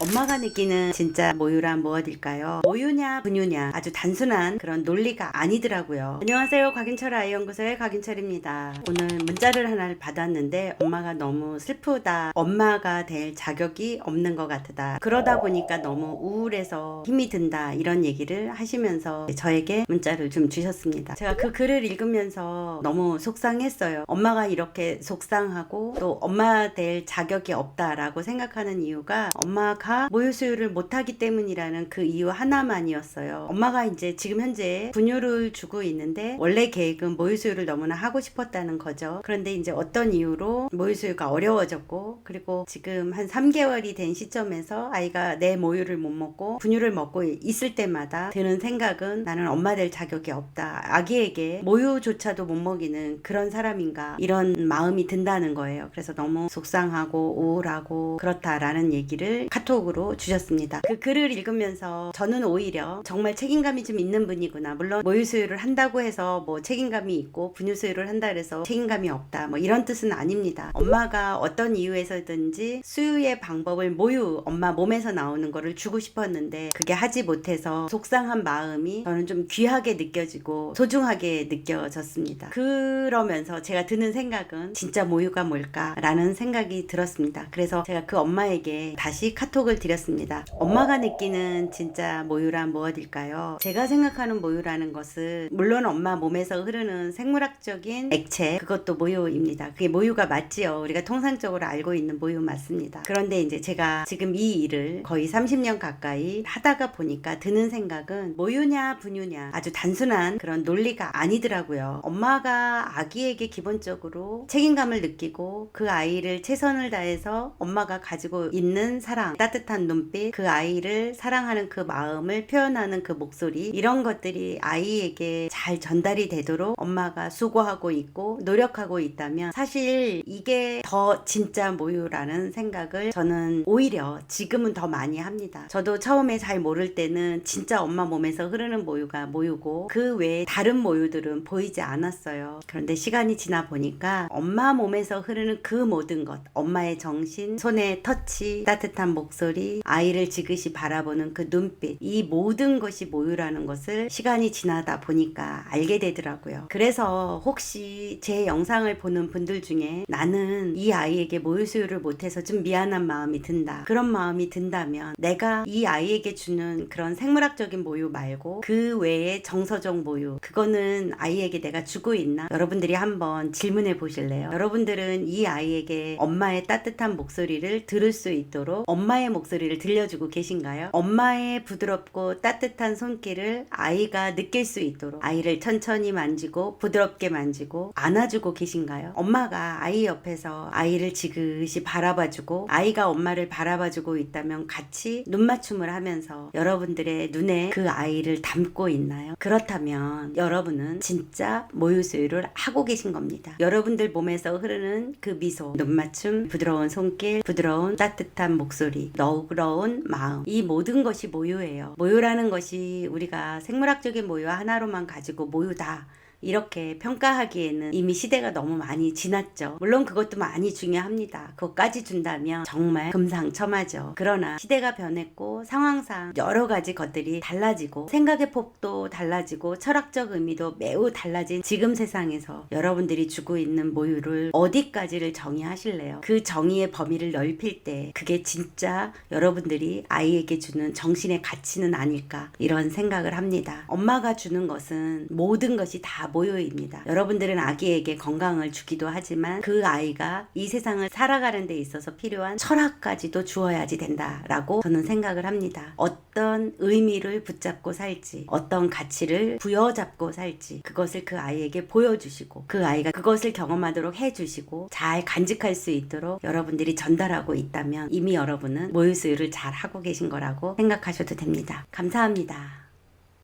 엄마가 느끼는 진짜 모유란 무엇일까요? 모유냐 분유냐 아주 단순한 그런 논리가 아니더라고요. 안녕하세요, 곽인철 아이연구소의 곽인철입니다. 오늘 문자를 하나를 받았는데 엄마가 너무 슬프다, 엄마가 될 자격이 없는 것 같다, 그러다 보니까 너무 우울해서 힘이 든다, 이런 얘기를 하시면서 저에게 문자를 좀 주셨습니다. 제가 그 글을 읽으면서 너무 속상했어요. 엄마가 이렇게 속상하고 또 엄마 될 자격이 없다라고 생각하는 이유가 엄마가 모유 수유를 못하기 때문이라는 그 이유 하나만이었어요. 엄마가 이제 지금 현재 분유를 주고 있는데 원래 계획은 모유 수유를 너무나 하고 싶었다는 거죠. 그런데 이제 어떤 이유로 모유 수유가 어려워졌고, 그리고 지금 한 3개월이 된 시점에서 아이가 내 모유를 못 먹고 분유를 먹고 있을 때마다 드는 생각은 나는 엄마 될 자격이 없다, 아기에게 모유조차도 못 먹이는 그런 사람인가, 이런 마음이 든다는 거예요. 그래서 너무 속상하고 우울하고 그렇다라는 얘기를 카톡으로 주셨습니다. 그 글을 읽으면서 저는 오히려 정말 책임감이 좀 있는 분이구나, 물론 모유 수유를 한다고 해서 뭐 책임감이 있고 분유 수유를 한다 그래서 책임감이 없다, 뭐 이런 뜻은 아닙니다. 엄마가 어떤 이유에서든지 수유의 방법을 모유 엄마 몸에서 나오는 거를 주고 싶었는데 그게 하지 못해서 속상한 마음이 저는 좀 귀하게 느껴지고 소중하게 느껴졌습니다. 그러면서 제가 드는 생각은 진짜 모유가 뭘까라는 생각이 들었습니다. 그래서 제가 그 엄마에게 다시 카톡을 드렸습니다. 엄마가 느끼는 진짜 모유란 무엇일까요? 제가 생각하는 모유라는 것은 물론 엄마 몸에서 흐르는 생물학적인 액체, 그것도 모유입니다. 그게 모유가 맞지요. 우리가 통상적으로 알고 있는 모유 맞습니다. 그런데 이제 제가 지금 이 일을 거의 30년 가까이 하다가 보니까 드는 생각은 모유냐 분유냐 아주 단순한 그런 논리가 아니더라고요. 엄마가 아기에게 기본적으로 책임감을 느끼고 그 아이를 최선을 다해서 엄마가 가지고 있는 사랑, 따뜻한 눈빛, 그 아이를 사랑하는 그 마음을 표현하는 그 목소리, 이런 것들이 아이에게 잘 전달이 되도록 엄마가 수고하고 있고 노력하고 있다면 사실 이게 더 진짜 모유라는 생각을 저는 오히려 지금은 더 많이 합니다. 저도 처음에 잘 모를 때는 진짜 엄마 몸에서 흐르는 모유가 모유고 그 외에 다른 모유들은 보이지 않았어요. 그런데 시간이 지나 보니까 엄마 몸에서 흐르는 그 모든 것, 엄마의 정신, 손의 터치, 따뜻한 목소리, 아이를 지그시 바라보는 그 눈빛, 이 모든 것이 모유라는 것을 시간이 지나다 보니까 알게 되더라고요. 그래서 혹시 제 영상을 보는 분들 중에 나는 이 아이에게 모유 수유를 못해서 좀 미안한 마음이 든다, 그런 마음이 든다면 내가 이 아이에게 주는 그런 생물학적인 모유 말고 그 외에 정서적 모유, 그거는 아이에게 내가 주고 있나? 여러분들이 한번 질문해 보실래요? 여러분들은 이 아이에게 엄마의 따뜻한 목소리를 들을 수 있도록 엄마의 목소리를 들려주고 계신가요? 엄마의 부드럽고 따뜻한 손길을 아이가 느낄 수 있도록 아이를 천천히 만지고 부드럽게 만지고 안아주고 계신가요? 엄마가 아이 옆에서 아이를 지그시 바라봐주고 아이가 엄마를 바라봐주고 있다면 같이 눈맞춤을 하면서 여러분들의 눈에 그 아이를 담고 있나요? 그렇다면 여러분은 진짜 모유 수유를 하고 계신 겁니다. 여러분들 몸에서 흐르는 그 미소, 눈맞춤, 부드러운 손길, 부드러운 따뜻한 목소리, 너그러운 마음, 이 모든 것이 모유예요. 모유라는 것이 우리가 생물학적인 모유 하나로만 가지고 모유다 이렇게 평가하기에는 이미 시대가 너무 많이 지났죠. 물론 그것도 많이 중요합니다. 그것까지 준다면 정말 금상첨화죠. 그러나 시대가 변했고 상황상 여러 가지 것들이 달라지고 생각의 폭도 달라지고 철학적 의미도 매우 달라진 지금 세상에서 여러분들이 주고 있는 모유를 어디까지를 정의하실래요? 그 정의의 범위를 넓힐 때 그게 진짜 여러분들이 아이에게 주는 정신의 가치는 아닐까, 이런 생각을 합니다. 엄마가 주는 것은 모든 것이 다 모유입니다. 여러분들은 아기에게 건강을 주기도 하지만 그 아이가 이 세상을 살아가는 데 있어서 필요한 철학까지도 주어야지 된다라고 저는 생각을 합니다. 어떤 의미를 붙잡고 살지, 어떤 가치를 부여잡고 살지, 그것을 그 아이에게 보여주시고 그 아이가 그것을 경험하도록 해주시고 잘 간직할 수 있도록 여러분들이 전달하고 있다면 이미 여러분은 모유 수유를 잘 하고 계신 거라고 생각하셔도 됩니다. 감사합니다.